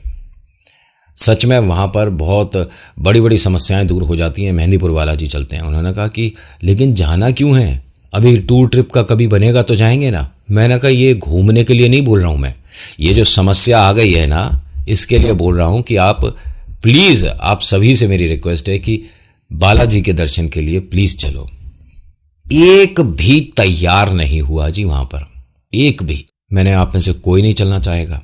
[SPEAKER 1] सच में वहाँ पर बहुत बड़ी बड़ी समस्याएं दूर हो जाती हैं, मेहंदीपुर बालाजी चलते हैं। उन्होंने कहा कि लेकिन जाना क्यों है? अभी टूर ट्रिप का कभी बनेगा तो जाएंगे ना। मैंने कहा ये घूमने के लिए नहीं बोल रहा हूँ मैं, ये जो समस्या आ गई है ना, इसके लिए बोल रहा हूँ कि आप प्लीज़, आप सभी से मेरी रिक्वेस्ट है कि बालाजी के दर्शन के लिए प्लीज़ चलो। एक भी तैयार नहीं हुआ जी वहां पर, एक भी। मैंने आप में से कोई नहीं चलना चाहेगा।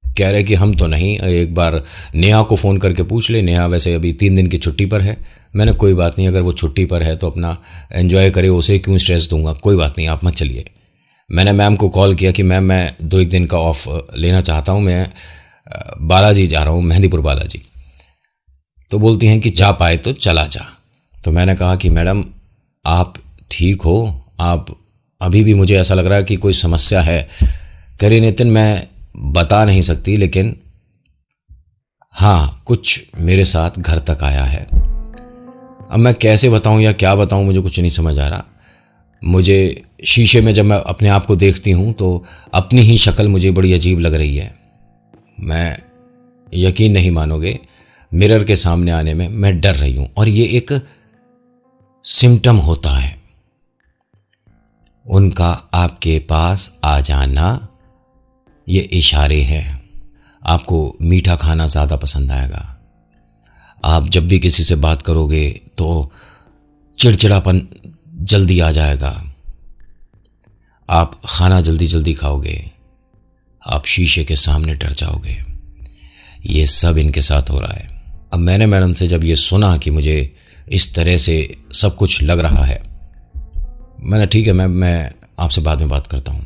[SPEAKER 1] कह रहे कि हम तो नहीं, एक बार नेहा को फ़ोन करके पूछ ले। नेहा वैसे अभी 3 दिन की छुट्टी पर है। मैंने कोई बात नहीं, अगर वो छुट्टी पर है तो अपना एंजॉय करे, उसे क्यों स्ट्रेस दूंगा, कोई बात नहीं, आप मत चलिए। मैंने मैम को कॉल किया कि मैम मैं 2-1 दिन का ऑफ लेना चाहता हूँ, मैं बालाजी जा रहा हूँ, मेहंदीपुर बालाजी। तो बोलती हैं कि जा पाए तो चला जा। तो मैंने कहा कि मैडम आप ठीक हो? आप अभी भी मुझे ऐसा लग रहा है कि कोई समस्या है। कह रही नितिन मैं बता नहीं सकती, लेकिन हाँ कुछ मेरे साथ घर तक आया है। अब मैं कैसे बताऊं या क्या बताऊं, मुझे कुछ नहीं समझ आ रहा। मुझे शीशे में जब मैं अपने आप को देखती हूं तो अपनी ही शक्ल मुझे बड़ी अजीब लग रही है। मैं यकीन नहीं मानोगे, मिरर के सामने आने में मैं डर रही हूं। और ये एक सिम्टम होता है उनका आपके पास आ जाना, ये इशारे हैं। आपको मीठा खाना ज़्यादा पसंद आएगा। आप जब भी किसी से बात करोगे तो चिड़चिड़ापन जल्दी आ जाएगा। आप खाना जल्दी जल्दी खाओगे। आप शीशे के सामने डर जाओगे। ये सब इनके साथ हो रहा है। अब मैंने मैडम से जब ये सुना कि मुझे इस तरह से सब कुछ लग रहा है, मैंने ठीक है मैं आपसे बाद में बात करता हूँ।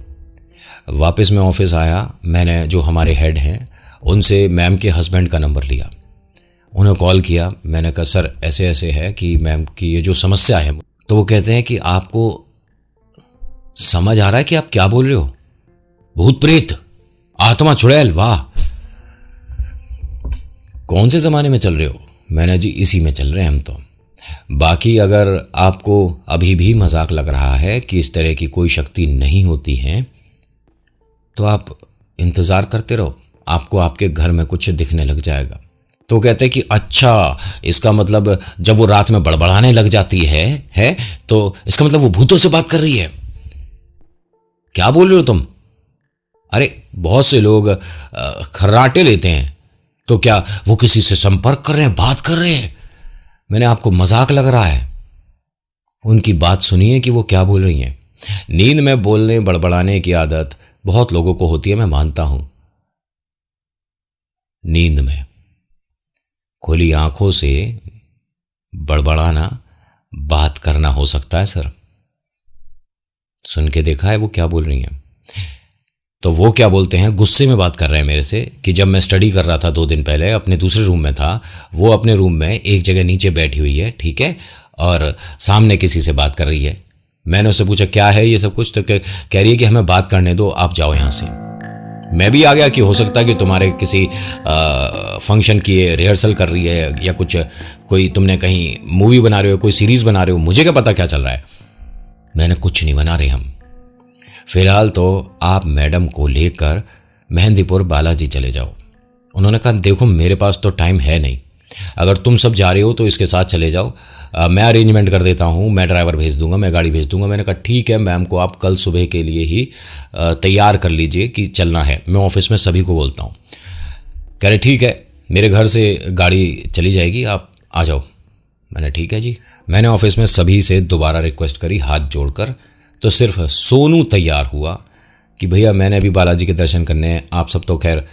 [SPEAKER 1] वापस मैं ऑफिस आया। मैंने जो हमारे हेड हैं उनसे मैम के हस्बैंड का नंबर लिया, उन्हें कॉल किया। मैंने कहा सर ऐसे ऐसे है कि मैम की ये जो समस्या है। तो वो कहते हैं कि आपको समझ आ रहा है कि आप क्या बोल रहे हो? भूत प्रेत, आत्मा चुड़ैल, वाह कौन से ज़माने में चल रहे हो? मैंने जी इसी में चल रहे हैं हम तो। बाकी अगर आपको अभी भी मजाक लग रहा है कि इस तरह की कोई शक्ति नहीं होती है तो आप इंतज़ार करते रहो, आपको आपके घर में कुछ दिखने लग जाएगा। तो कहते हैं कि अच्छा इसका मतलब जब वो रात में बड़बड़ाने लग जाती है तो इसका मतलब वो भूतों से बात कर रही है। क्या बोल रहे हो तुम? अरे बहुत से लोग खर्राटे लेते हैं, तो क्या वो किसी से संपर्क कर रहे हैं, बात कर रहे हैं? मैंने आपको मजाक लग रहा है? उनकी बात सुनिए कि वो क्या बोल रही हैं। नींद में बोलने बड़बड़ाने की आदत बहुत लोगों को होती है, मैं मानता हूं। नींद में खुली आंखों से बड़बड़ाना बात करना हो सकता है सर। सुन के देखा है वो क्या बोल रही हैं? तो वो क्या बोलते हैं, गुस्से में बात कर रहे हैं मेरे से कि जब मैं स्टडी कर रहा था 2 दिन पहले, अपने दूसरे रूम में था, वो अपने रूम में एक जगह नीचे बैठी हुई है, ठीक है, और सामने किसी से बात कर रही है। मैंने उससे पूछा क्या है ये सब कुछ, तो कह रही है कि हमें बात करने दो, आप जाओ यहाँ से। मैं भी आ गया कि हो सकता है कि तुम्हारे किसी फंक्शन की रिहर्सल कर रही है या कुछ, कोई तुमने कहीं मूवी बना रहे हो, कोई सीरीज बना रहे हो, मुझे क्या पता क्या चल रहा है। मैंने कुछ नहीं बना रहे हम। फिलहाल तो आप मैडम को लेकर मेहंदीपुर बालाजी चले जाओ। उन्होंने कहा देखो मेरे पास तो टाइम है नहीं, अगर तुम सब जा रहे हो तो इसके साथ चले जाओ, मैं अरेंजमेंट कर देता हूँ, मैं ड्राइवर भेज दूंगा, मैं गाड़ी भेज दूंगा। मैंने कहा ठीक है मैम को आप कल सुबह के लिए ही तैयार कर लीजिए कि चलना है, मैं ऑफिस में सभी को बोलता हूँ। कह रहे ठीक है, मेरे घर से गाड़ी चली जाएगी, आप आ जाओ। मैंने ठीक है जी। मैंने ऑफिस में सभी से दोबारा रिक्वेस्ट करी हाथ जोड़कर, तो सिर्फ सोनू तैयार हुआ कि भैया मैंने अभी बालाजी के दर्शन करने हैं, आप सब तो खैर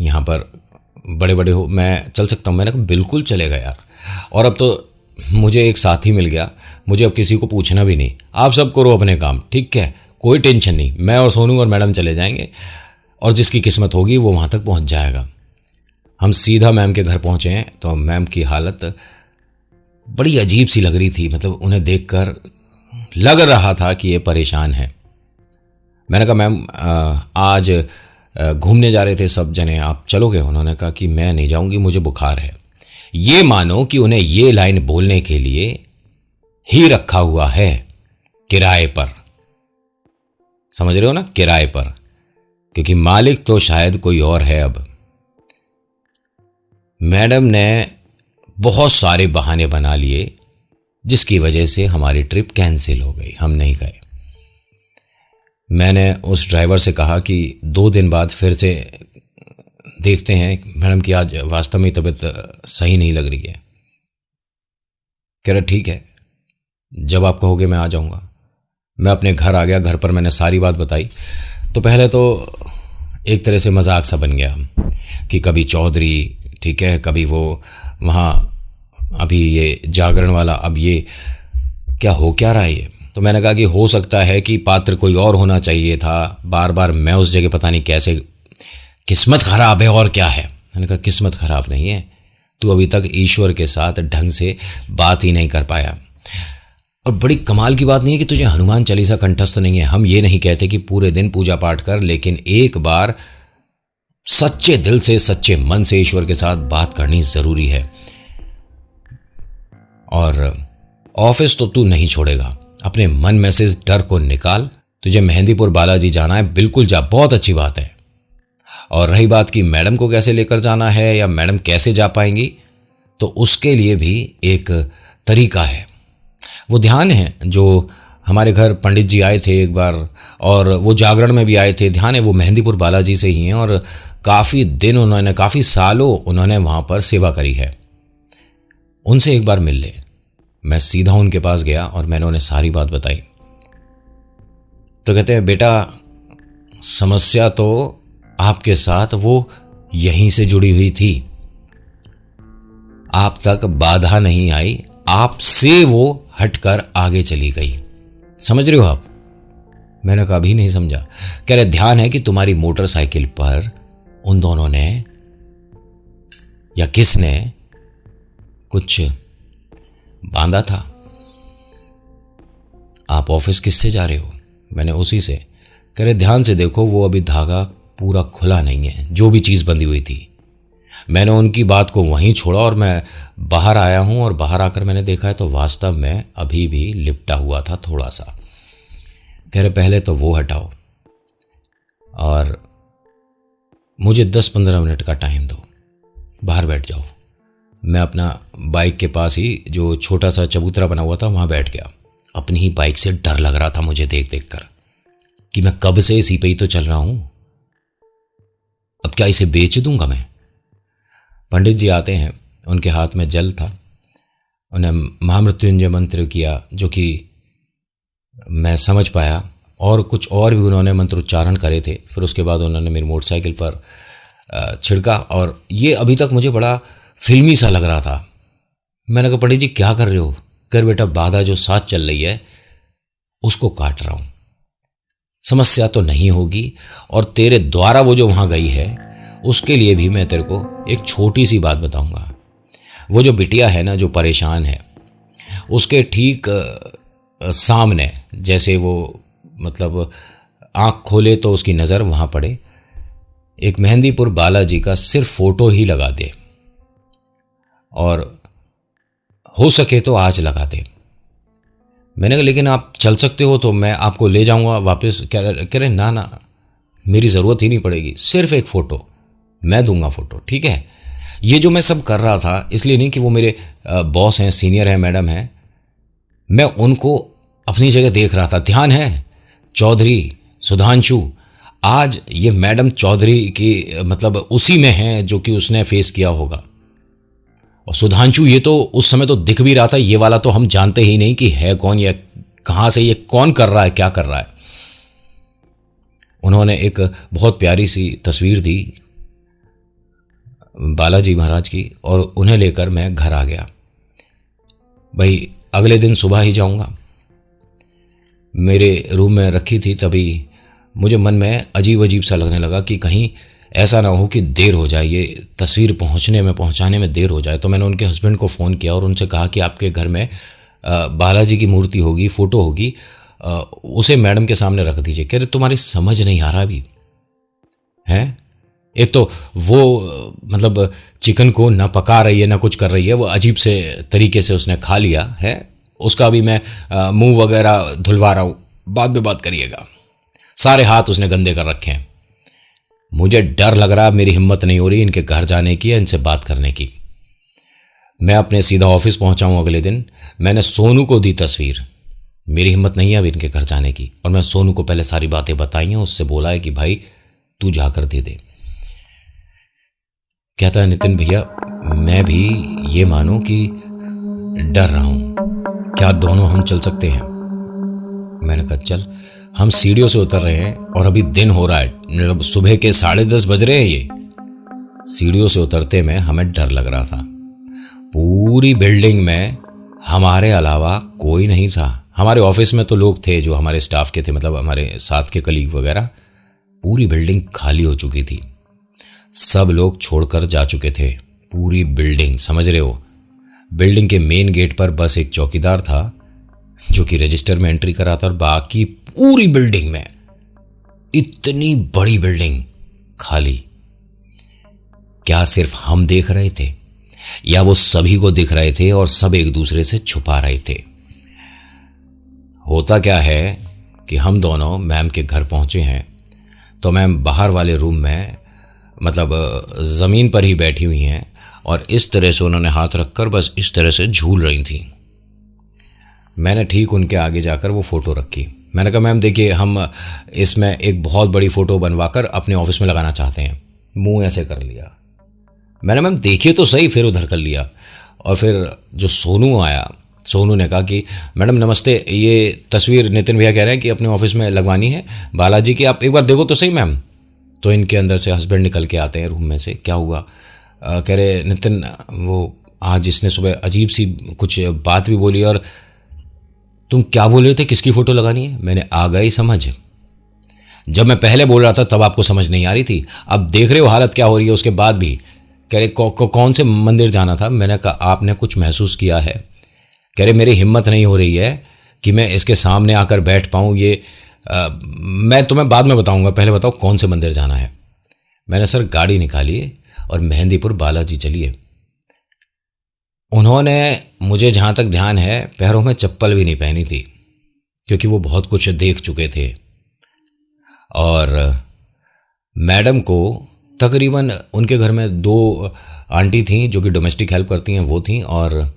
[SPEAKER 1] यहाँ पर बड़े बड़े हो, मैं चल सकता हूँ। मैंने कहा बिल्कुल चलेगा यार, और अब तो मुझे एक साथी मिल गया, मुझे अब किसी को पूछना भी नहीं, आप सब करो अपने काम, ठीक है, कोई टेंशन नहीं, मैं और सोनू और मैडम चले जाएंगे, और जिसकी किस्मत होगी वो वहाँ तक पहुँच जाएगा। हम सीधा मैम के घर पहुँचे हैं तो मैम की हालत बड़ी अजीब सी लग रही थी, मतलब उन्हें देखकर लग रहा था कि ये परेशान है। मैंने कहा मैम आज घूमने जा रहे थे सब जने, आप चलोगे? उन्होंने कहा कि मैं नहीं जाऊंगी, मुझे बुखार है। ये मानो कि उन्हें ये लाइन बोलने के लिए ही रखा हुआ है किराए पर, समझ रहे हो ना, किराए पर, क्योंकि मालिक तो शायद कोई और है। अब मैडम ने बहुत सारे बहाने बना लिए जिसकी वजह से हमारी ट्रिप कैंसिल हो गई, हम नहीं गए। मैंने उस ड्राइवर से कहा कि 2 दिन बाद फिर से देखते हैं मैडम की, आज वास्तव में तबीयत सही नहीं लग रही है। कह रहा ठीक है, जब आप कहोगे मैं आ जाऊंगा। मैं अपने घर आ गया। घर पर मैंने सारी बात बताई। तो पहले तो एक तरह से मजाक सा बन गया कि कभी चौधरी, ठीक है, कभी वो वहाँ अभी ये जागरण वाला, अब ये क्या हो क्या रहा है ये। तो मैंने कहा कि हो सकता है कि पात्र कोई और होना चाहिए था, बार बार मैं उस जगह, पता नहीं कैसे, किस्मत खराब है और क्या है। मैंने कहा किस्मत खराब नहीं है, तू अभी तक ईश्वर के साथ ढंग से बात ही नहीं कर पाया। और बड़ी कमाल की बात नहीं है कि तुझे हनुमान चालीसा कंठस्थ नहीं है। हम ये नहीं कहते कि पूरे दिन पूजा पाठ कर, लेकिन एक बार सच्चे दिल से, सच्चे मन से ईश्वर के साथ बात करनी जरूरी है। और ऑफिस तो तू नहीं छोड़ेगा, अपने मन में से इस डर को निकाल। तुझे मेहंदीपुर बालाजी जाना है, बिल्कुल जा, बहुत अच्छी बात है। और रही बात कि मैडम को कैसे लेकर जाना है या मैडम कैसे जा पाएंगी, तो उसके लिए भी एक तरीका है। वो ध्यान है जो हमारे घर पंडित जी आए थे एक बार, और वो जागरण में भी आए थे, ध्यान है, वो मेहंदीपुर बालाजी से ही हैं, और काफ़ी दिन उन्होंने, काफ़ी सालों उन्होंने वहाँ पर सेवा करी है। उनसे एक बार मिल ले। मैं सीधा उनके पास गया और मैंने उन्हें सारी बात बताई। तो कहते हैं बेटा, समस्या तो आपके साथ वो यहीं से जुड़ी हुई थी, आप तक बाधा नहीं आई, आपसे वो हटकर आगे चली गई। समझ रहे हो आप? मैंने कभी नहीं समझा। कह रहे ध्यान है कि तुम्हारी मोटरसाइकिल पर उन दोनों ने या किसने कुछ बांधा था। आप ऑफिस किससे जा रहे हो? मैंने उसी से। कह रहे ध्यान से देखो, वो अभी धागा पूरा खुला नहीं है, जो भी चीज बंधी हुई थी। मैंने उनकी बात को वहीं छोड़ा और मैं बाहर आया हूं, और बाहर आकर मैंने देखा है तो वास्तव में अभी भी लिपटा हुआ था थोड़ा सा। कह रहे पहले तो वो हटाओ और मुझे 10-15 मिनट का टाइम दो, बाहर बैठ जाओ। मैं अपना बाइक के पास ही जो छोटा सा चबूतरा बना हुआ था वहां बैठ गया। अपनी ही बाइक से डर लग रहा था मुझे देख देख कर कि मैं कब से इसी पे ही तो चल रहा हूं, अब क्या इसे बेच दूंगा मैं। पंडित जी आते हैं, उनके हाथ में जल था। उन्हें महामृत्युंजय मंत्र किया जो कि मैं समझ पाया, और कुछ और भी उन्होंने मंत्र उच्चारण करे थे। फिर उसके बाद उन्होंने मेरी मोटरसाइकिल पर छिड़का, और ये अभी तक मुझे बड़ा फिल्मी सा लग रहा था। मैंने कहा पंडित जी क्या कर रहे हो? कर बेटा, बाधा जो साथ चल रही है उसको काट रहा हूं, समस्या तो नहीं होगी, और तेरे द्वारा वो जो वहां गई है उसके लिए भी मैं तेरे को एक छोटी सी बात बताऊंगा। वो जो बिटिया है ना, जो परेशान है, उसके ठीक सामने, जैसे वो मतलब आंख खोले तो उसकी नज़र वहां पड़े, एक मेहंदीपुर बालाजी का सिर्फ फोटो ही लगा दे, और हो सके तो आज लगा दे। मैंने कहा लेकिन आप चल सकते हो तो मैं आपको ले जाऊंगा वापस। कह रहे ना ना, मेरी ज़रूरत ही नहीं पड़ेगी, सिर्फ एक फ़ोटो मैं दूंगा, फ़ोटो ठीक है। ये जो मैं सब कर रहा था, इसलिए नहीं कि वो मेरे बॉस हैं, सीनियर हैं, मैडम हैं, मैं उनको अपनी जगह देख रहा था। ध्यान है चौधरी सुधांशु, आज ये मैडम चौधरी की मतलब उसी में है जो कि उसने फेस किया होगा। और सुधांशु ये तो उस समय तो दिख भी रहा था, ये वाला तो हम जानते ही नहीं कि है कौन, या कहां से, ये कौन कर रहा है, क्या कर रहा है। उन्होंने एक बहुत प्यारी सी तस्वीर दी बालाजी महाराज की, और उन्हें लेकर मैं घर आ गया। भाई अगले दिन सुबह ही जाऊंगा, मेरे रूम में रखी थी। तभी मुझे मन में अजीब अजीब सा लगने लगा कि कहीं ऐसा ना हो कि देर हो जाए, ये तस्वीर पहुंचाने में देर हो जाए। तो मैंने उनके हस्बैंड को फ़ोन किया और उनसे कहा कि आपके घर में बालाजी की मूर्ति होगी, फ़ोटो होगी, उसे मैडम के सामने रख दीजिए। कह रहे तुम्हारी समझ नहीं आ रहा अभी है, एक तो वो मतलब चिकन को ना पका रही है ना कुछ कर रही है, वो अजीब से तरीके से उसने खा लिया है, उसका भी मैं मुंह वगैरह धुलवा रहा हूँ, बाद में बात करिएगा। सारे हाथ उसने गंदे कर रखे हैं। मुझे डर लग रहा, मेरी हिम्मत नहीं हो रही इनके घर जाने की या इनसे बात करने की। मैं अपने सीधा ऑफिस पहुंचा हूं अगले दिन। मैंने सोनू को दी तस्वीर, मेरी हिम्मत नहीं है अब इनके घर जाने की, और मैं सोनू को पहले सारी बातें बताई हैं। उससे बोला है कि भाई तू जाकर दे दे। कहता है नितिन भैया मैं भी ये मानो कि डर रहा हूं, क्या दोनों हम चल सकते हैं? मैंने कहा चल। हम सीढ़ियों से उतर रहे हैं और अभी दिन हो रहा है, मतलब सुबह के 10:30 बज रहे हैं। ये सीढ़ियों से उतरते में हमें डर लग रहा था। पूरी बिल्डिंग में हमारे अलावा कोई नहीं था। हमारे ऑफिस में तो लोग थे जो हमारे स्टाफ के थे, मतलब हमारे साथ के कलीग वगैरह। पूरी बिल्डिंग खाली हो चुकी थी, सब लोग छोड़कर जा चुके थे। पूरी बिल्डिंग, समझ रहे हो? बिल्डिंग के मेन गेट पर बस एक चौकीदार था जो कि रजिस्टर में एंट्री कराता, और बाकी पूरी बिल्डिंग में, इतनी बड़ी बिल्डिंग खाली। क्या सिर्फ हम देख रहे थे या वो सभी को दिख रहे थे और सब एक दूसरे से छुपा रहे थे? होता क्या है कि हम दोनों मैम के घर पहुंचे हैं तो मैम बाहर वाले रूम में मतलब जमीन पर ही बैठी हुई हैं, और इस तरह से उन्होंने हाथ रखकर बस इस तरह से झूल रही थी। मैंने ठीक उनके आगे जाकर वो फोटो रखी। मैंने कहा मैम देखिए, हम इसमें एक बहुत बड़ी फ़ोटो बनवाकर अपने ऑफिस में लगाना चाहते हैं। मुंह ऐसे कर लिया मैंने, मैम देखिए तो सही, फिर उधर कर लिया। और फिर जो सोनू आया, सोनू ने कहा कि मैडम नमस्ते, ये तस्वीर नितिन भैया कह रहे हैं कि अपने ऑफिस में लगवानी है बालाजी की, आप एक बार देखो तो सही मैम। तो इनके अंदर से हस्बैंड निकल के आते हैं रूम में से। क्या हुआ? कह रहे नितिन वो आज इसने सुबह अजीब सी कुछ बात भी बोली, और तुम क्या बोल रहे थे, किसकी फ़ोटो लगानी है? मैंने आ गई समझ। जब मैं पहले बोल रहा था तब आपको समझ नहीं आ रही थी, अब देख रहे हो हालत क्या हो रही है उसके बाद भी। कह रहे कौन से मंदिर जाना था? मैंने कहा आपने कुछ महसूस किया है? कह रहे मेरी हिम्मत नहीं हो रही है कि मैं इसके सामने आकर बैठ पाऊँ। ये मैं तुम्हें बाद में बताऊंगा, पहले बताओ कौन से मंदिर जाना है। मैंने सर गाड़ी निकाली और मेहंदीपुर बालाजी चलिए। उन्होंने, मुझे जहाँ तक ध्यान है, पैरों में चप्पल भी नहीं पहनी थी क्योंकि वो बहुत कुछ देख चुके थे। और मैडम को तकरीबन उनके घर में 2 आंटी थीं जो कि डोमेस्टिक हेल्प करती हैं, वो थीं, और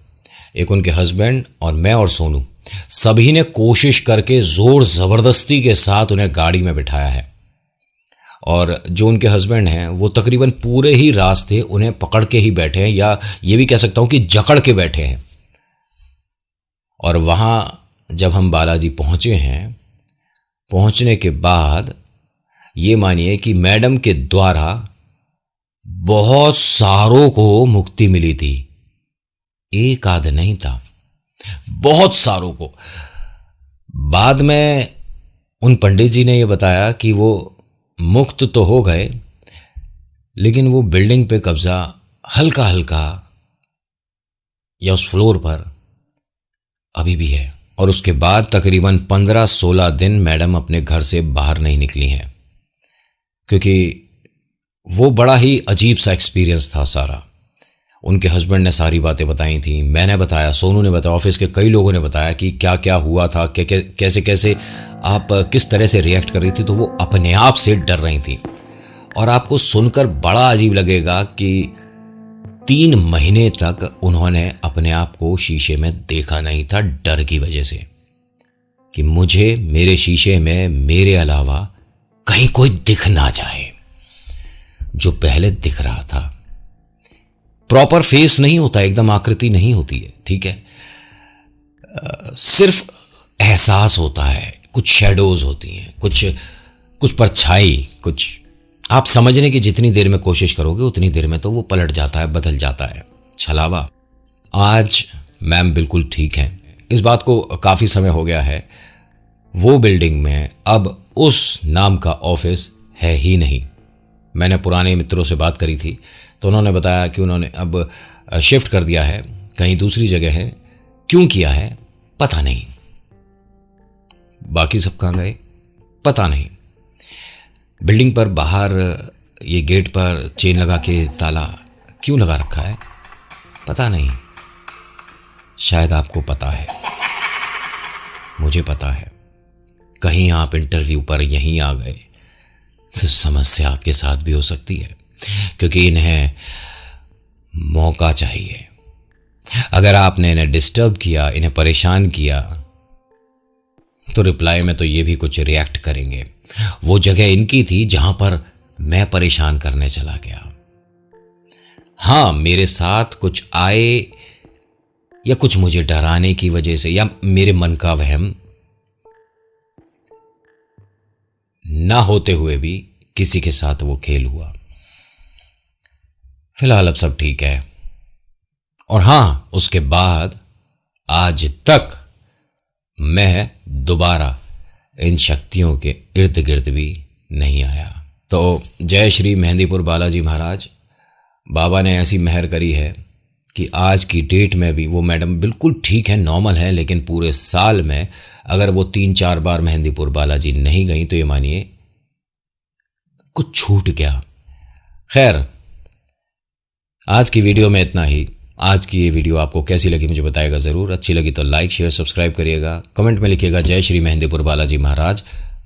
[SPEAKER 1] एक उनके हस्बैंड, और मैं और सोनू। सभी ने कोशिश करके ज़ोर ज़बरदस्ती के साथ उन्हें गाड़ी में बिठाया है और जो उनके हस्बैंड हैं वो तकरीबन पूरे ही रास्ते उन्हें पकड़ के ही बैठे हैं, या ये भी कह सकता हूं कि जकड़ के बैठे हैं। और वहां जब हम बालाजी पहुंचे हैं, पहुंचने के बाद ये मानिए कि मैडम के द्वारा बहुत सारों को मुक्ति मिली थी, एक आध नहीं था, बहुत सारों को। बाद में उन पंडित जी ने यह बताया कि वो मुक्त तो हो गए, लेकिन वो बिल्डिंग पे कब्जा हल्का हल्का या उस फ्लोर पर अभी भी है। और उसके बाद तकरीबन 15-16 दिन मैडम अपने घर से बाहर नहीं निकली हैं, क्योंकि वो बड़ा ही अजीब सा एक्सपीरियंस था सारा। उनके हस्बैंड ने सारी बातें बताई थी, मैंने बताया, सोनू ने बताया, ऑफिस के कई लोगों ने बताया कि क्या क्या हुआ था, कैसे कैसे आप किस तरह से रिएक्ट कर रही थी। तो वो अपने आप से डर रही थी। और आपको सुनकर बड़ा अजीब लगेगा कि 3 महीने तक उन्होंने अपने आप को शीशे में देखा नहीं था, डर की वजह से कि मुझे मेरे शीशे में मेरे अलावा कहीं कोई दिख ना जाए। जो पहले दिख रहा था, प्रॉपर फेस नहीं होता, एकदम आकृति नहीं होती है, ठीक है, सिर्फ एहसास होता है, कुछ शैडोज होती हैं, कुछ परछाई, कुछ आप समझने की जितनी देर में कोशिश करोगे उतनी देर में तो वो पलट जाता है, बदल जाता है। छलावा। आज मैम बिल्कुल ठीक है, इस बात को काफ़ी समय हो गया है। वो बिल्डिंग में अब उस नाम का ऑफिस है ही नहीं। मैंने पुराने मित्रों से बात करी थी तो उन्होंने बताया कि उन्होंने अब शिफ्ट कर दिया है, कहीं दूसरी जगह है। क्यों किया है पता नहीं, बाकी सब कहाँ गए पता नहीं। बिल्डिंग पर बाहर ये गेट पर चेन लगा के ताला क्यों लगा रखा है पता नहीं। शायद आपको पता है, मुझे पता है। कहीं आप इंटरव्यू पर यहीं आ गए तो समस्या आपके साथ भी हो सकती है, क्योंकि इन्हें मौका चाहिए। अगर आपने इन्हें डिस्टर्ब किया, इन्हें परेशान किया, तो रिप्लाई में तो ये भी कुछ रिएक्ट करेंगे। वो जगह इनकी थी जहां पर मैं परेशान करने चला गया। हां, मेरे साथ कुछ आए या कुछ मुझे डराने की वजह से या मेरे मन का वहम ना होते हुए भी किसी के साथ वो खेल हुआ। फिलहाल अब सब ठीक है। और हां, उसके बाद आज तक मैं दोबारा इन शक्तियों के इर्द गिर्द भी नहीं आया। तो जय श्री मेहंदीपुर बालाजी महाराज। बाबा ने ऐसी मेहर करी है कि आज की डेट में भी वो मैडम बिल्कुल ठीक है, नॉर्मल है, लेकिन पूरे साल में अगर वो 3-4 बार मेहंदीपुर बालाजी नहीं गई तो ये मानिए कुछ छूट गया। खैर, आज की वीडियो में इतना ही। आज की ये वीडियो आपको कैसी लगी मुझे बताएगा ज़रूर। अच्छी लगी तो लाइक शेयर सब्सक्राइब करिएगा। कमेंट में लिखिएगा जय श्री मेहंदीपुर बालाजी महाराज,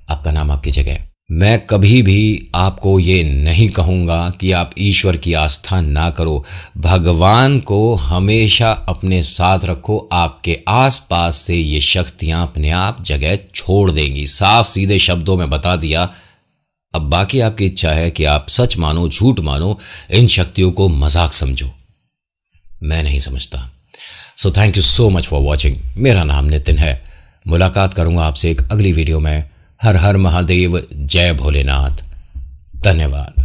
[SPEAKER 1] आपका नाम आपकी जगह। मैं कभी भी आपको ये नहीं कहूँगा कि आप ईश्वर की आस्था ना करो। भगवान को हमेशा अपने साथ रखो, आपके आसपास से ये शक्तियाँ अपने आप जगह छोड़ देंगी। साफ सीधे शब्दों में बता दिया। अब बाकी आपकी इच्छा है कि आप सच मानो, झूठ मानो, इन शक्तियों को मजाक समझो। मैं नहीं समझता। So thank you so much for watching. मेरा नाम नितिन है। मुलाकात करूंगा आपसे एक अगली वीडियो में। हर हर महादेव, जय भोलेनाथ। धन्यवाद।